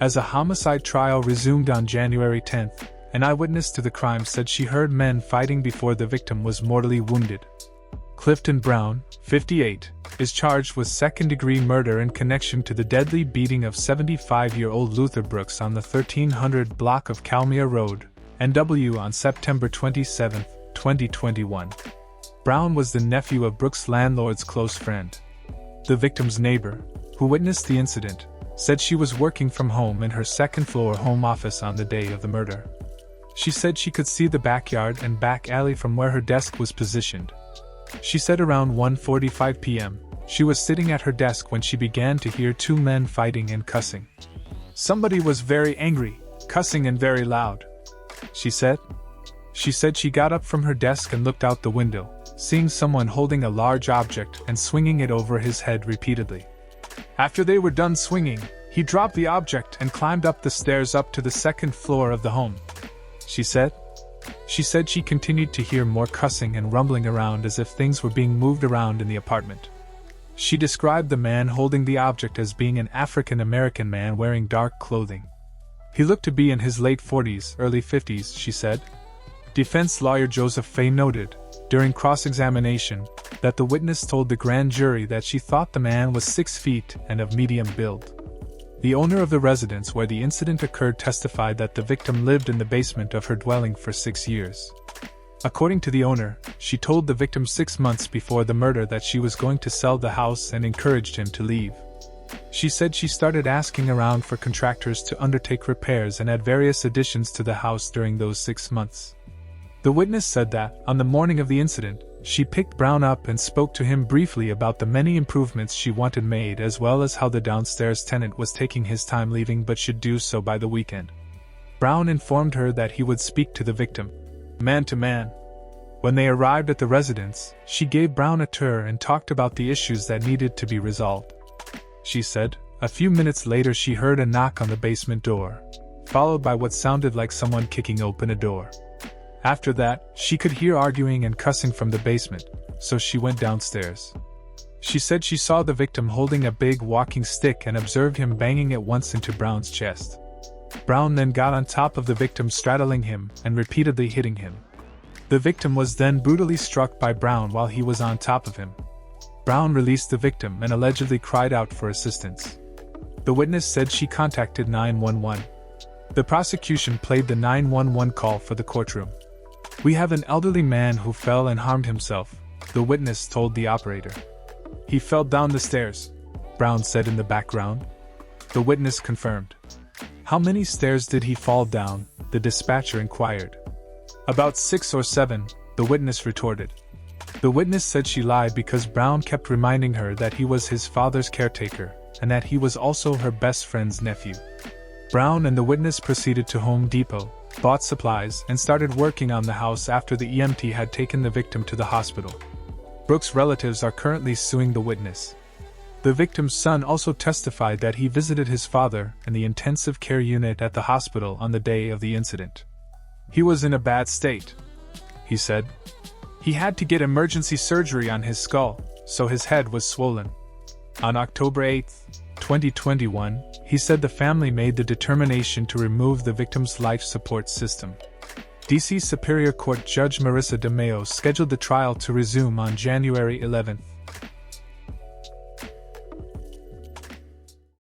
As a homicide trial resumed on January 10th, an eyewitness to the crime said she heard men fighting before the victim was mortally wounded. Clifton Browne, 58, is charged with second-degree murder in connection to the deadly beating of 75-year-old Luther Brooks on the 1300 block of Kalmia Road, NW on September 27, 2021. Browne was the nephew of Brooks' landlord's close friend. The victim's neighbor, who witnessed the incident, said she was working from home in her second-floor home office on the day of the murder. She said she could see the backyard and back alley from where her desk was positioned. She said around 1:45 p.m., she was sitting at her desk when she began to hear two men fighting and cussing. Somebody was very angry, cussing and very loud, she said. She said she got up from her desk and looked out the window, seeing someone holding a large object and swinging it over his head repeatedly. After they were done swinging, he dropped the object and climbed up the stairs up to the second floor of the home, she said. She said she continued to hear more cussing and rumbling around as if things were being moved around in the apartment. She described the man holding the object as being an African-American man wearing dark clothing. He looked to be in his late 40s, early 50s, she said. Defense lawyer Joseph Fay noted, during cross-examination, that the witness told the grand jury that she thought the man was 6 feet and of medium build. The owner of the residence where the incident occurred testified that the victim lived in the basement of her dwelling for 6 years. According to the owner, she told the victim 6 months before the murder that she was going to sell the house and encouraged him to leave. She said she started asking around for contractors to undertake repairs and add various additions to the house during those 6 months. The witness said that, on the morning of the incident, she picked Browne up and spoke to him briefly about the many improvements she wanted made as well as how the downstairs tenant was taking his time leaving but should do so by the weekend. Browne informed her that he would speak to the victim, man to man. When they arrived at the residence, she gave Browne a tour and talked about the issues that needed to be resolved. She said, a few minutes later she heard a knock on the basement door, followed by what sounded like someone kicking open a door. After that, she could hear arguing and cussing from the basement, so she went downstairs. She said she saw the victim holding a big walking stick and observed him banging it once into Browne's chest. Browne then got on top of the victim, straddling him and repeatedly hitting him. The victim was then brutally struck by Browne while he was on top of him. Browne released the victim and allegedly cried out for assistance. The witness said she contacted 911. The prosecution played the 911 call for the courtroom. We have an elderly man who fell and harmed himself, the witness told the operator. He fell down the stairs, Browne said in the background. The witness confirmed. How many stairs did he fall down? The dispatcher inquired. About 6 or 7, the witness retorted. The witness said she lied because Browne kept reminding her that he was his father's caretaker and that he was also her best friend's nephew. Browne and the witness proceeded to Home Depot, bought supplies, and started working on the house after the EMT had taken the victim to the hospital. Brooks' relatives are currently suing the witness. The victim's son also testified that he visited his father in the intensive care unit at the hospital on the day of the incident. He was in a bad state, he said. He had to get emergency surgery on his skull, so his head was swollen. On October 8, 2021, he said the family made the determination to remove the victim's life support system. D.C. Superior Court Judge Marissa DeMayo scheduled the trial to resume on January 11.